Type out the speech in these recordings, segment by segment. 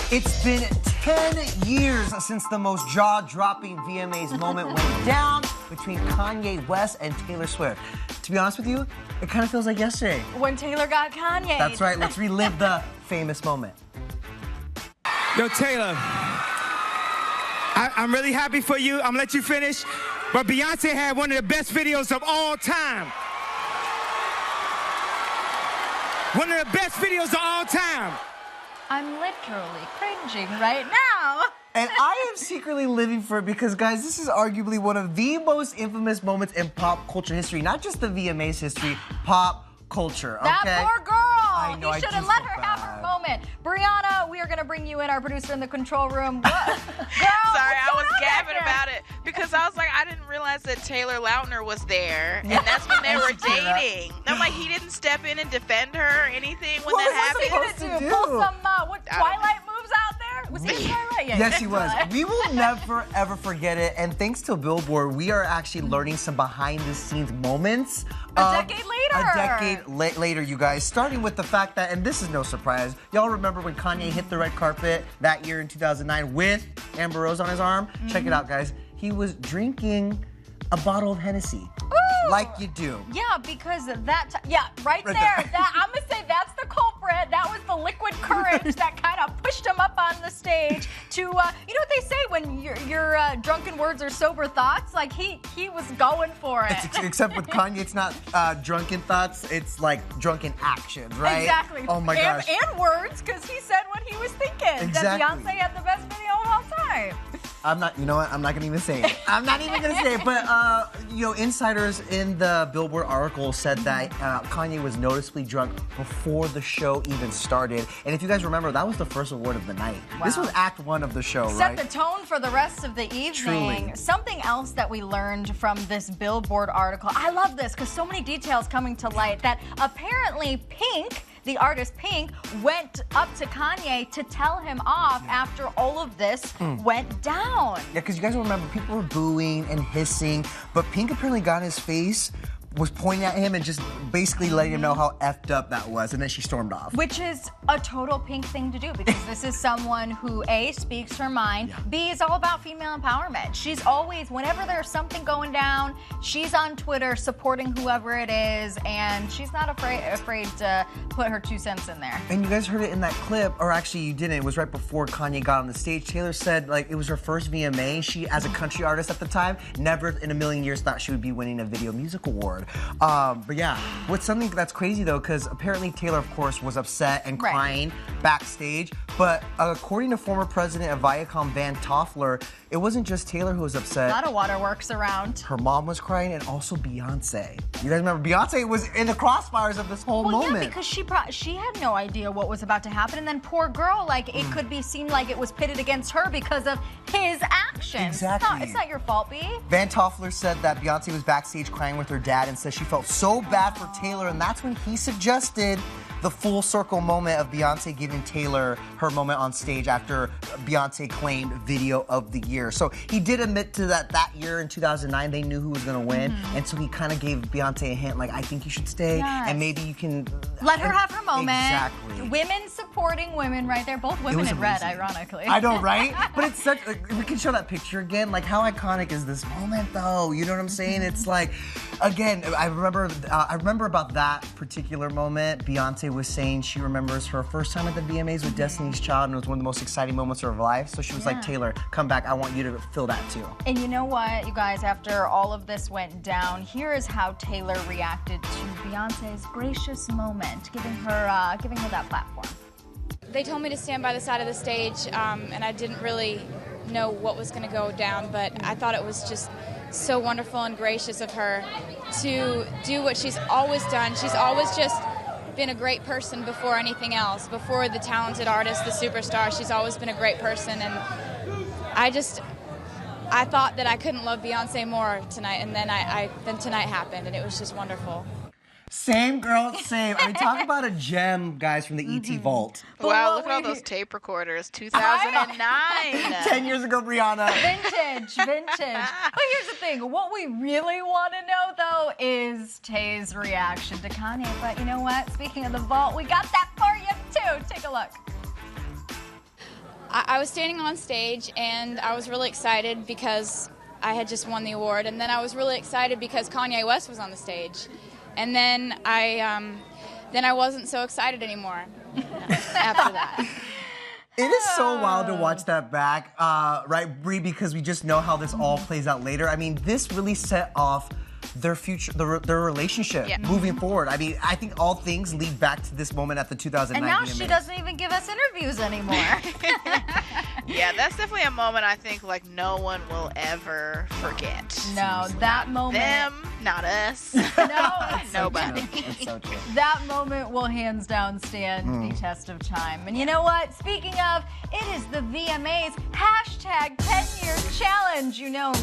It's been 10 years since the most jaw-dropping VMAs moment went down between Kanye West and Taylor Swift. To be honest with you, it kind of feels like yesterday. When Taylor got Kanye. That's right. Let's relive the famous moment. Yo, Taylor, I'm really happy for you. I'm gonna let you finish. But Beyonce had one of the best videos of all time. One of the best videos of all time. I'm literally cringing right now. And I am secretly living for it because, guys, this is arguably one of the most infamous moments in pop culture history. Not just the VMAs history, pop culture, okay? That poor girl. I know, You should have let her have her moment. Brianna, we are going to bring you in, our producer in the control room. Girl, sorry, I was gabbing about it because I was like, I didn't realize that Taylor Lautner was there, and that's when they were dating. I'm like, he didn't step in and defend her or anything when that happened. What was he going to do? Pull some Twilight moves out there? Was he in Twilight? Yeah, yes, he was. We will never, ever forget it. And thanks to Billboard, we are actually learning some behind-the-scenes moments. A decade later. A decade later, you guys. Starting with the fact that, and this is no surprise, y'all remember when Kanye hit the red carpet that year in 2009 with Amber Rose on his arm? Check it out, guys. He was drinking a bottle of Hennessy. Ooh. Like you do. Yeah, because right there. That, I'm going to say that's the culprit. That was the liquid courage that kind of pushed him up on the stage to, you know what they say when your drunken words are sober thoughts? Like, he was going for it. Except with Kanye, it's not drunken thoughts, it's like drunken actions, right? Exactly. Oh my gosh. And words, because he said what he was thinking. Exactly. That Beyonce had the best video of all time. I'm not, you know what? I'm not gonna even say it. I'm not even gonna say it. But, you know, insiders in the Billboard article said that Kanye was noticeably drunk before the show even started. And if you guys remember, that was the first award of the night. Wow. This was act one of the show, Set right? the tone for the rest of the evening. Truly. Something else that we learned from this Billboard article, I love this because so many details coming to light, that apparently Pink, the artist Pink, went up to Kanye to tell him off after all of this went down. Yeah, because you guys remember, people were booing and hissing, but Pink apparently got in his face, was pointing at him and just basically letting him know how effed up that was, and then she stormed off. Which is a total Pink thing to do, because this is someone who, A, speaks her mind, B, is all about female empowerment. She's always, whenever there's something going down, she's on Twitter supporting whoever it is, and she's not afraid to put her 2 cents in there. And you guys heard it in that clip, or actually you didn't, it was right before Kanye got on the stage. Taylor said, like, it was her first VMA. She, as a country artist at the time, never in a million years thought she would be winning a Video Music Award. But yeah, what's something that's crazy though, because apparently Taylor, of course, was upset and crying backstage. But according to former president of Viacom, Van Toffler, it wasn't just Taylor who was upset. A lot of waterworks around. Her mom was crying, and also Beyonce. You guys remember, Beyonce was in the crossfires of this whole moment. Yeah, because she had no idea what was about to happen, and then poor girl, like, it could be seen like it was pitted against her because of his actions. Exactly. It's not your fault, B. Van Toffler said that Beyonce was backstage crying with her dad and said she felt so bad for Taylor, and that's when he suggested the full circle moment of Beyonce giving Taylor her moment on stage after Beyonce claimed Video of the Year. So he did admit to that year in 2009, they knew who was going to win, and so he kind of gave Beyonce a hint, like, I think you should stay, and maybe you can... Let her have her moment. Exactly. Women supporting women right there. Both women in red, ironically. I know, right? But it's such... Like, we can show that picture again. Like, how iconic is this moment, though? You know what I'm saying? It's like, again, I remember about that particular moment. Beyonce was saying she remembers her first time at the VMAs with Destiny's Child, and it was one of the most exciting moments of her life. So she was like, Taylor, come back. I want you to feel that too. And you know what, you guys, after all of this went down, here is how Taylor reacted to Beyonce's gracious moment, giving her that platform. They told me to stand by the side of the stage, and I didn't really know what was going to go down, but I thought it was just so wonderful and gracious of her to do what she's always done. She's always just been a great person before anything else. Before the talented artist, the superstar, she's always been a great person, and I thought that I couldn't love Beyonce more tonight, and then tonight happened, and it was just wonderful. Same girl, same. I mean, talk about a gem, guys, from the ET Vault. Wow, look at all those tape recorders. 2009. 10 years ago, Brianna. Vintage. But here's the thing. What we really want to know, though, is Tay's reaction to Kanye. But you know what? Speaking of the vault, we got that for you, too. Take a look. I was standing on stage, and I was really excited because I had just won the award. And then I was really excited because Kanye West was on the stage. And then I wasn't so excited anymore after that. It is so wild to watch that back, right, Bree, because we just know how this all plays out later. I mean, this really set off their future, their relationship moving forward. I mean, I think all things lead back to this moment at the 2009 And now VMAs. she doesn't even give us interviews anymore. Yeah, that's definitely a moment I think like no one will ever forget. No, that moment. Them, not us. No, Nobody. It's so true. that moment will hands down stand the test of time. And you know what? Speaking of, it is the VMAs hashtag 10-year challenge. You know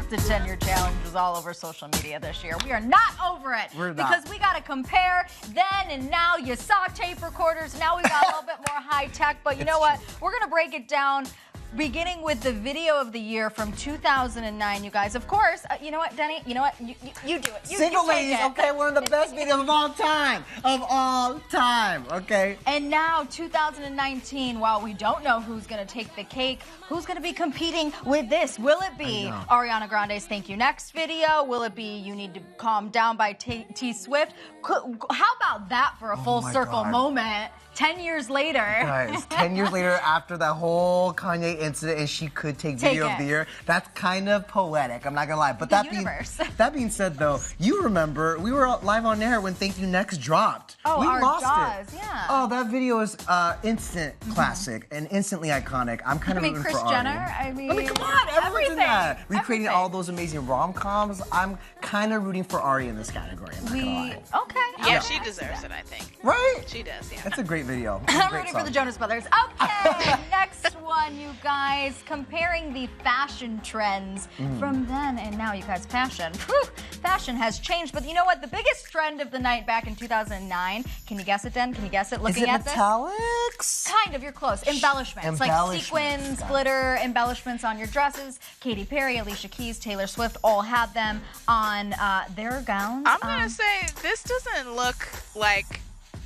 the 10-year challenge was all over social media this year. We are not over it. We're not. Because we got to compare then and now. You saw tape recorders. Now we got a little bit more high tech. But you know what? We're going to break it down. Beginning with the video of the year from 2009, you guys. Of course, you know what, Denny? You know what? You do it. Single you take ladies, it. okay? One of the best videos of all time. Of all time, okay? And now, 2019, while we don't know who's going to take the cake, who's going to be competing with this? Will it be Ariana Grande's Thank You Next video? Will it be You Need to Calm Down by T Swift? How about that for a full circle moment? 10 years later. Guys, 10 years later after that whole Kanye incident and she could take video of the year, that's kind of poetic, I'm not gonna lie. But that being said though, you remember, we were live on air when Thank You Next dropped. Oh, we our lost Jaws, it. yeah. Oh, that video is instant classic and instantly iconic. I'm kind of rooting Kris for Jenner, Ari. I mean, come on, everyone's in that. Recreating all those amazing rom-coms. I'm kind of rooting for Ari in this category, I'm not gonna lie. Okay. Yeah, she deserves it, I think. Right? She does, yeah. That's a great video. I'm rooting for the Jonas Brothers. Okay, next one, you guys. Comparing the fashion trends from then and now, you guys. Fashion. Whew, fashion has changed, but you know what? The biggest trend of the night back in 2009, can you guess it, Den? Can you guess it looking at this? Metallics? Kind of, you're close. Embellishments. Like sequins, glitter, embellishments on your dresses. Katy Perry, Alicia Keys, Taylor Swift all had them on their gowns. I'm going to say this doesn't look like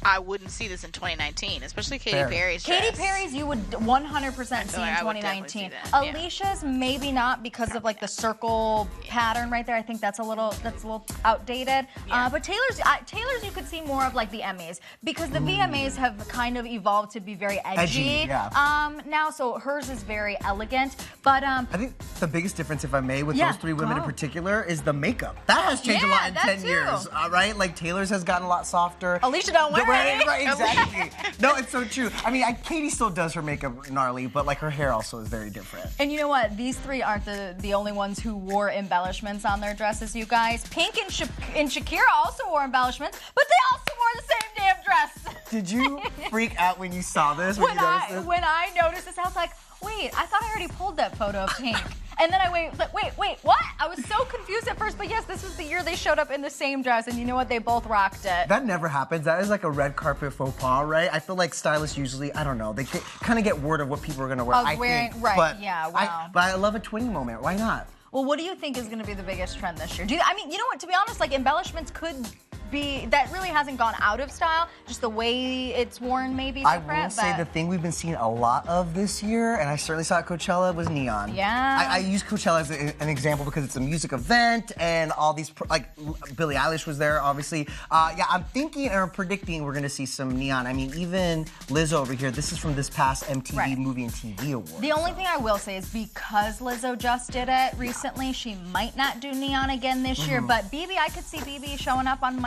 I wouldn't see this in 2019, especially Katy Perry's dress. Katy Perry's you would 100% see in 2019. Alicia's maybe not because of like the circle pattern right there. I think that's a little outdated. But Taylor's you could see more of like the Emmys because the VMAs have kind of evolved to be very edgy now. So hers is very elegant. But I think the biggest difference, if I may, with those three women in particular is the makeup. That has changed a lot in 10 years, right? Like Taylor's has gotten a lot softer. Alicia don't wear Right, exactly. No, it's so true. I mean, Katy still does her makeup gnarly, but like her hair also is very different. And you know what? These three aren't the only ones who wore embellishments on their dresses, you guys. Pink and Shakira also wore embellishments, but they also wore the same damn dress. Did you freak out when you saw this? When I noticed this, I was like, wait, I thought I already pulled that photo of Pink. And then I wait, what? I was so confused at first, but yes, this was the year they showed up in the same dress, and you know what? They both rocked it. That never happens. That is like a red carpet faux pas, right? I feel like stylists usually, I don't know, they kind of get word of what people are going to wear, I think. Right, but yeah, wow. But I love a twinning moment. Why not? Well, what do you think is going to be the biggest trend this year? I mean, you know what? To be honest, like embellishments could be, that really hasn't gone out of style. Just the way it's worn may be different. I will say the thing we've been seeing a lot of this year, and I certainly saw at Coachella, was neon. Yeah. I use Coachella as an example because it's a music event, and all these, like Billie Eilish was there, obviously. Yeah, I'm thinking or predicting we're going to see some neon. I mean, even Lizzo over here, this is from this past MTV Movie and TV Award. The only thing I will say is because Lizzo just did it recently, she might not do neon again this year, but BB, I could see BB showing up on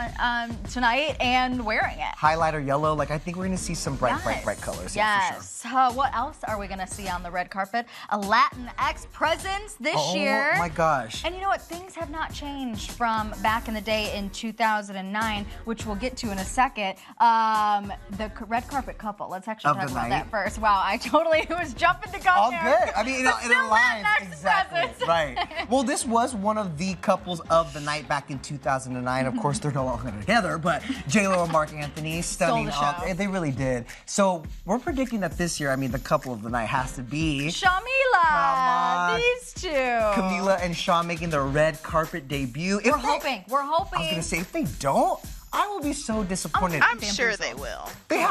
tonight and wearing it. Highlighter yellow, like I think we're going to see some bright colors. Yes. For sure. What else are we going to see on the red carpet? A Latinx presence this year. Oh my gosh. And you know what? Things have not changed from back in the day in 2009, which we'll get to in a second. The red carpet couple. Let's actually talk about that first. Wow, I totally was jumping the gun all there. Good. I mean, it aligns. Exactly. Right. Well, this was one of the couples of the night back in 2009. Of course, they're no longer together, but J-Lo and Mark Anthony, stunning. They really did. So we're predicting that this year, I mean, the couple of the night has to be Shamila. These two. Camila and Shawn making their red carpet debut. We're hoping. I was going to say, if they don't, I will be so disappointed. I'm sure they will. They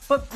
But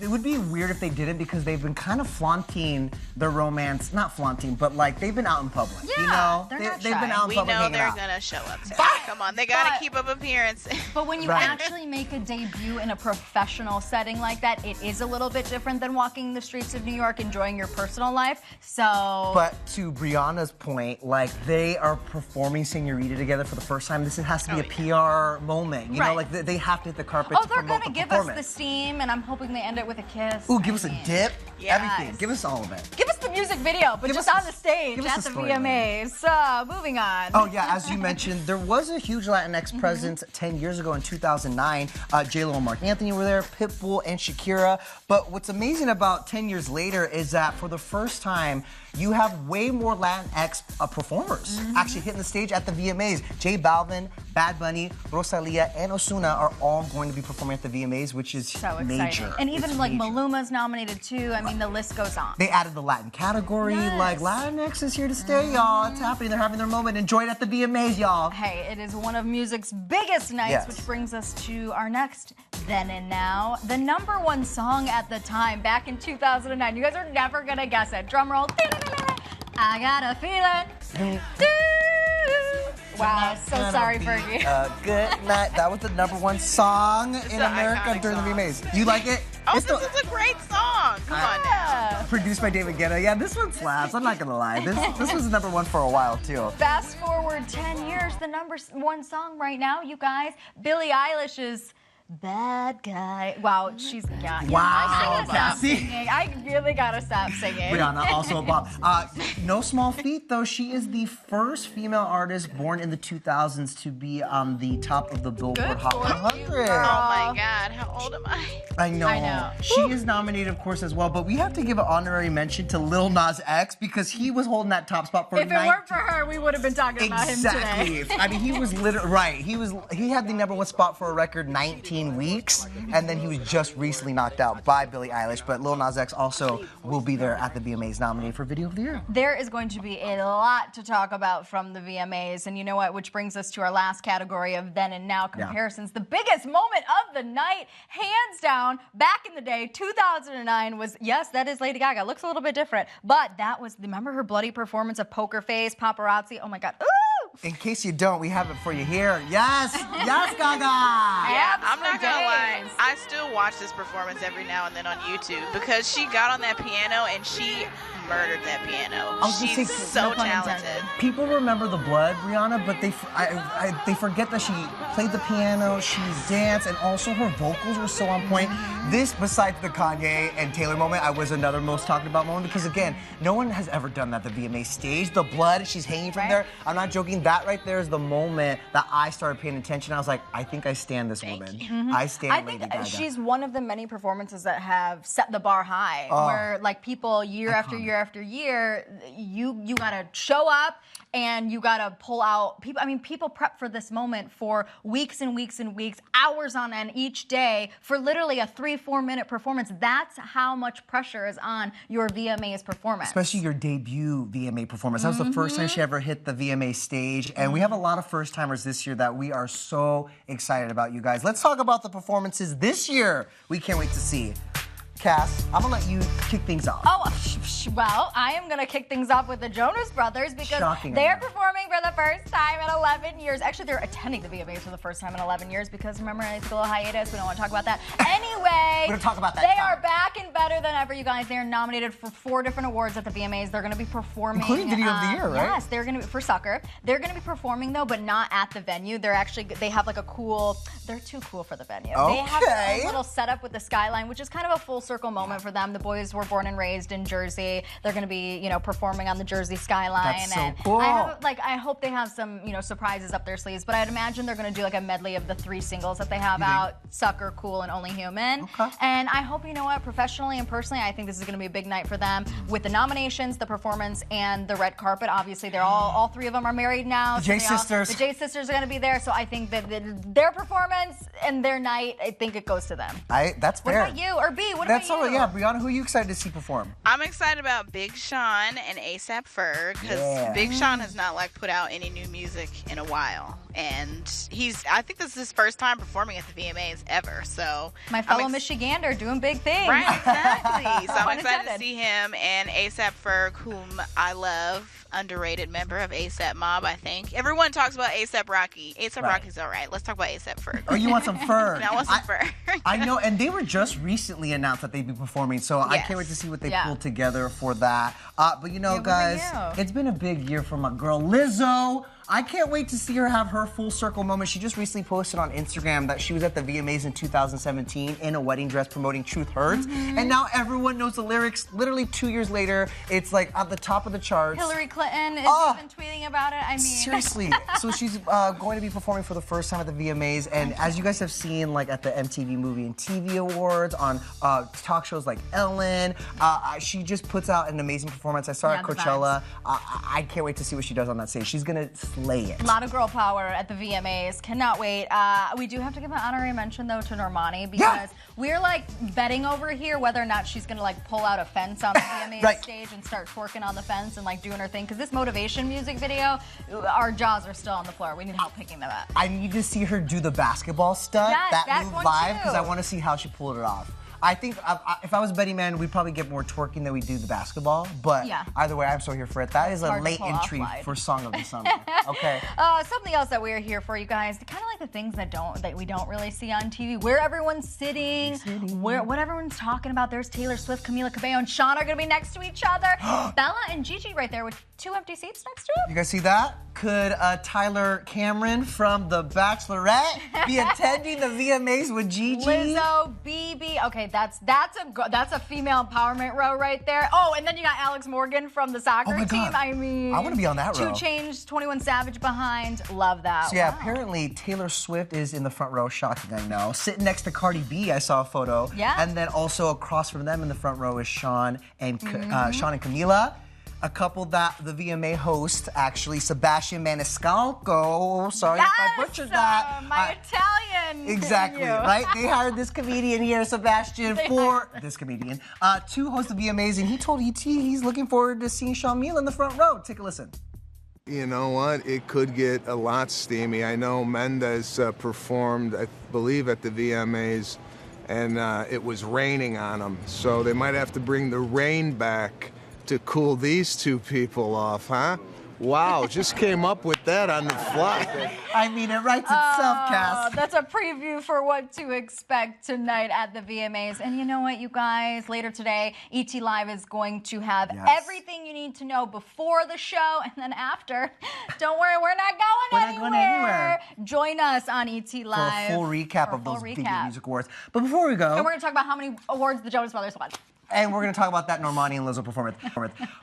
it would be weird if they didn't because they've been kind of flaunting their romance. Not flaunting, but like they've been out in public. Yeah, you know, they're not they've been shy. out in We public. know hanging they're out. gonna show up. Sarah. Come on, they gotta keep up appearances. But when you Right. actually make a debut in a professional setting like that, it is a little bit different than walking the streets of New York, enjoying your personal life. So. But to Brianna's point, like they are performing Señorita together for the first time. This has to be a PR moment. You know, Right. like they have to hit the carpet Oh, to they're promote gonna the give us performance. the steam, and I'm hoping they end it with a kiss. Ooh, give us a dip. Yes. Everything. Give us all of it. Give us the music video, but Give just us on the- the stage give us at the the storyline. VMAs. Moving on. Oh yeah, as you mentioned, there was a huge Latinx presence 10 years ago in 2009. J-Lo and Mark Anthony were there, Pitbull and Shakira. But what's amazing about 10 years later is that for the first time, you have way more Latinx performers actually hitting the stage at the VMAs. J Balvin, Bad Bunny, Rosalia, and Ozuna are all going to be performing at the VMAs, which is So exciting. major. And even It's like major. Maluma's nominated too. I mean, the list goes on. They added the Latin category. Yes. Like, Latinx is here to stay, y'all. It's happening. They're having their moment. Enjoy it at the VMAs, y'all. Hey, it is one of music's biggest nights, Yes. which brings us to our next Then and Now. The #1 song at the time, back in 2009. You guys are never gonna guess it. Drum roll. I got a feeling. Wow, so sorry, Fergie. Good night. That was the #1 song in an America iconic during the song. VMAs. You like it? Oh, It's this the- is a great song. Come on now. Yeah. produced by David Guetta. Yeah, this one slaps. I'm not gonna lie. This was #1 for a while too. Fast forward 10 years, the #1 song right now, you guys, Billie Eilish's Bad Guy. Wow, she's got. Wow, I gotta stop Cassie. singing. I really gotta stop singing. Rihanna, also a bop. No small feat, though. She is the first female artist born in the 2000s to be on the top of the Billboard Good Hot for you, 100. girl. Oh my God, how old am I? I know. I know. She is nominated, of course, as well. But we have to give an honorary mention to Lil Nas X because he was holding that top spot for If it weren't for her, we would have been talking about him today. Exactly. I mean, he was literally right. He had the #1 spot for a record 19 weeks, and then he was just recently knocked out by Billie Eilish. But Lil Nas X also will be there at the VMAs, nominated for Video of the Year. There is going to be a lot to talk about from the VMAs, and you know what? Which brings us to our last category of then and now comparisons. The biggest moment of the night, hands down, back in the day, 2009 was, yes, that is Lady Gaga. Looks a little bit different, but that was, remember her bloody performance of Poker Face, Paparazzi? Oh my God. Ooh! In case you don't, we have it for you here. Yes, yes, Gaga. Yeah, Abs I'm for not gonna lie. days. I still watch this performance every now and then on YouTube because she got on that piano and she murdered that piano. I was gonna She's say, so no pun talented. intended. People remember the blood, Rihanna, but they forget that she played the piano, she danced, and also her vocals were so on point. This, besides the Kanye and Taylor moment, was another most talked about moment because, again, no one has ever done that at the VMA stage. The blood, she's hanging from Right. there. I'm not joking. That right there is the moment that I started paying attention. I was like, I think I stand this woman. I stand I Lady think Gaga. she's one of the many performances that have set the bar high, where like people year after year after year, you gotta show up and you gotta pull out people. I mean, people prep for this moment for weeks and weeks and weeks, hours on end each day for literally a 3-4 minute performance. That's how much pressure is on your VMAs performance. Especially your debut VMA performance. That was the first time she ever hit the VMA stage. And we have a lot of first timers this year that we are so excited about, you guys. Let's talk about the performances this year we can't wait to see. Cass, I'm gonna let you kick things off. Oh, well, I am going to kick things off with the Jonas Brothers because Shocking, they're I know. performing for the first time in 11 years. Actually, they're attending the VMAs for the first time in 11 years because, remember, I took a little hiatus. We don't want to talk about that. Anyway, We're gonna talk about that they time. are back and better than ever, you guys. They are nominated for 4 different awards at the VMAs. They're going to be performing. Including Video of the Year, right? Yes, they're going to be, for Sucker. They're going to be performing, though, but not at the venue. They have like a cool, they're too cool for the venue. They have Okay. a little setup with the skyline, which is kind of a full circle moment for them. The boys were born and raised in Jersey. They're going to be, performing on the Jersey skyline. That's so and cool. I hope they have some, surprises up their sleeves. But I'd imagine they're going to do like a medley of the 3 singles that they have out: Sucker, Cool, and Only Human. Okay. And I hope, professionally and personally, personally, I think this is going to be a big night for them with the nominations, the performance, and the red carpet. Obviously, they're all three of them are married now. The J sisters. The J sisters are going to be there, so I think that their performance and their night, I think it goes to them. That's fair. What about you? Or B, what That's about you? Yeah, Brianna, who are you excited to see perform? I'm excited about Big Sean and A$AP Ferg because Big Sean has not put out any new music in a while, and I think this is his first time performing at the VMAs ever. So my fellow Michigander doing big things. Right, exactly. So I'm excited to see him and A$AP Ferg, whom I love. Underrated member of A$AP Mob, I think. Everyone talks about A$AP Rocky. A$AP Rocky's all right. Let's talk about A$AP Ferg. Oh, you want some Ferg? I want some Ferg. I know, and they were just recently announced that they'd be performing, so I can't wait to see what they pulled together for that. But you know, guys, it's been a big year for my girl Lizzo. I can't wait to see her have her full circle moment. She just recently posted on Instagram that she was at the VMAs in 2017 in a wedding dress promoting Truth Hurts. And now everyone knows the lyrics. Literally 2 years later, it's like at the top of the charts. Hillary Clinton is even tweeting about it. I mean, seriously. So she's going to be performing for the first time at the VMAs. And as you guys have seen, like at the MTV Movie and TV Awards, on talk shows like Ellen, she just puts out an amazing performance. I saw her at Coachella. I can't wait to see what she does on that stage. She's going to slay it. A lot of girl power at the VMAs. Cannot wait. We do have to give an honorary mention, though, to Normani because we're like betting over here whether or not she's going to like pull out a fence on the VMAs stage and start twerking on the fence and like doing her thing. Because this motivation music video, our jaws are still on the floor. We need help picking them up. I need to see her do the basketball stunt, that move live, because I want to see how she pulled it off. I think if I was Betty Man, we'd probably get more twerking than we do the basketball. But either way, I'm so here for it. That is a late entry for Song of the Summer. Okay. Something else that we're here for, you guys, kind of like the things that we don't really see on TV. Where everyone's sitting, what everyone's talking about. There's Taylor Swift, Camila Cabello, and Sean are going to be next to each other. Bella and Gigi right there with 2 empty seats next to them. You guys see that? Could Tyler Cameron from The Bachelorette be attending the VMAs with Gigi? Lizzo, BB. Okay, that's a female empowerment row right there. Oh, and then you got Alex Morgan from the soccer team. I mean, I want to be on that row. 2 Chainz, 21 Savage behind. Love that. So apparently Taylor Swift is in the front row. Shocking, I know. Sitting next to Cardi B, I saw a photo. Yeah. And then also across from them in the front row is Sean and Camila. A couple that the VMA host, actually, Sebastian Maniscalco. Sorry if I butchered that. My Italian. Exactly, right? They hired this comedian here, Sebastian, this comedian, to host the VMAs, and he told ET he's looking forward to seeing Shawn Mill in the front row. Take a listen. You know what? It could get a lot steamy. I know Mendes performed, I believe, at the VMAs, and it was raining on him. So they might have to bring the rain back to cool these two people off, huh? Wow, just came up with that on the fly. I mean, it writes itself, Cass. That's a preview for what to expect tonight at the VMAs. And you know what, you guys? Later today, ET Live is going to have everything you need to know before the show and then after. Don't worry, we're not going anywhere. Join us on ET Live for a full recap of those Video Music Awards. But before we go, and we're going to talk about how many awards the Jonas Brothers won. And we're going to talk about that Normani and Lizzo performance.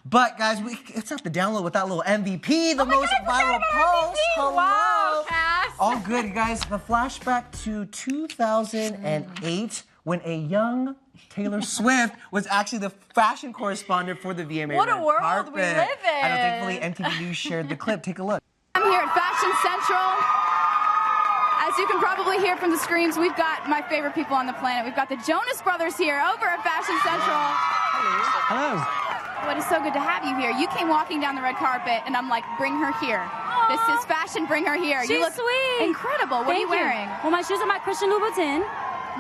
But, guys, it's not the download with that little MVP, the most viral post. Hello. Wow, Cass. All good, you guys. The flashback to 2008 when a young Taylor Swift was actually the fashion correspondent for the VMA. What a world we live in. And thankfully, MTV News shared the clip. Take a look. I'm here at Fashion Central. As you can probably hear from the screams, we've got my favorite people on the planet. We've got the Jonas Brothers here over at Fashion Central. Hello. Well, it is so good to have you here. You came walking down the red carpet, and I'm like, bring her here. Aww. This is fashion, bring her here. She's you look sweet. What are you wearing? Well, my shoes are my Christian Louboutin.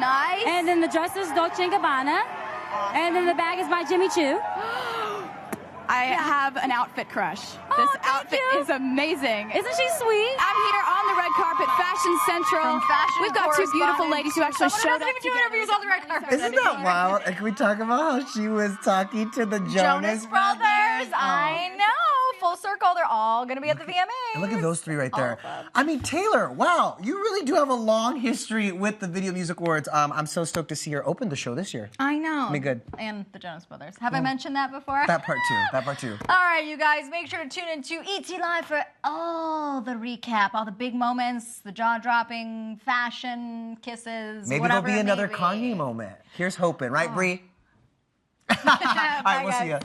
Nice. And then the dress is Dolce & Gabbana. Awesome. And then the bag is my Jimmy Choo. I have an outfit crush. This outfit is amazing. Isn't she sweet? I'm here on the red carpet, Fashion Central. We've got 2 beautiful ladies who actually showed up. Even do interviews on the red carpet. Isn't that wild? And can we talk about how she was talking to the Jonas Brothers? I know. Full circle. They're all going to be at the VMA. And look at those 3 right there. I mean, Taylor, wow, you really do have a long history with the Video Music Awards. I'm so stoked to see her open the show this year. I know. Be good. And the Jonas Brothers. Have I mentioned that before? That part too. All right, you guys, make sure to tune into ET Live for all the recap, all the big moments, the jaw-dropping fashion, kisses, Maybe there'll be another Kanye moment. Here's hoping, right, Bree? All right, we'll see ya.